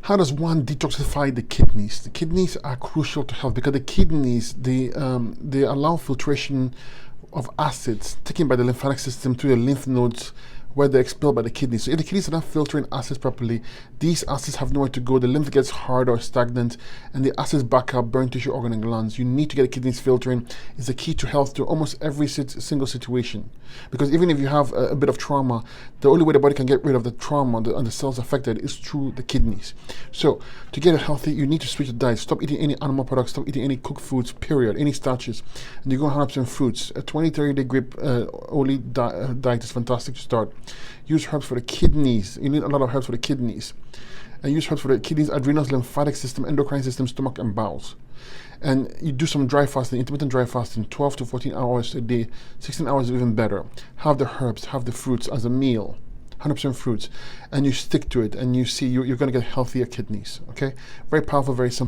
How does one detoxify the kidneys? The kidneys are crucial to health because the kidneys, they allow filtration of acids taken by the lymphatic system through the lymph nodes where they're expelled by the kidneys. So if the kidneys are not filtering acids properly, these acids have nowhere to go. The lymph gets hard or stagnant, and the acids back up, burn tissue, organ, and glands. You need to get the kidneys filtering. It's the key to health to almost every single situation. Because even if you have a bit of trauma, the only way the body can get rid of the trauma and the cells affected is through the kidneys. So to get it healthy, you need to switch your diet. Stop eating any animal products. Stop eating any cooked foods, period, any starches. And you go 100% fruits. A 20-30 day grape only diet is fantastic to start. Use herbs for the kidneys. You need a lot of herbs for the kidneys. And use herbs for the kidneys, adrenals, lymphatic system, endocrine system, stomach, and bowels. And you do some dry fasting, intermittent dry fasting, 12 to 14 hours a day, 16 hours is even better. Have the herbs, have the fruits as a meal, 100% fruits, and you stick to it, and you see you're going to get healthier kidneys. Okay, very powerful, very simple.